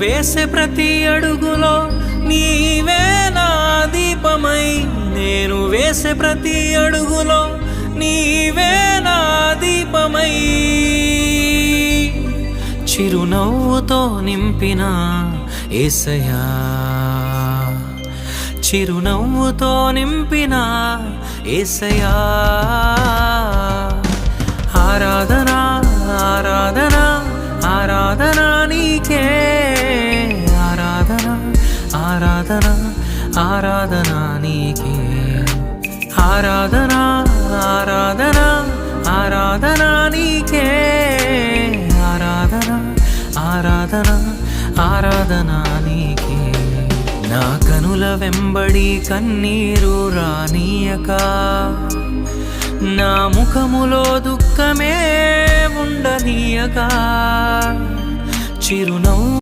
వేసే ప్రతి అడుగులో నీవే నా దీపమై, నేను వేసే ప్రతి అడుగులో నీవే నా దీపమై, చిరునవ్వుతో నింపిన యేసయ్యా, చిరునవ్వుతో నింపిన యేసయ్యా. ఆరాధన ఆరాధన ఆరాధన నీకే, ఆరాధన ఆరాధన ఆరాధన నీకే, ఆరాధన ఆరాధన ఆరాధన నీకే, ఆరాధన ఆరాధన ఆరాధన నీకే. నా కనుల వెంబడి కన్నీరు రానీయక, నా ముఖములో దుఃఖమే ఉండనీయక, చిరునవ్వు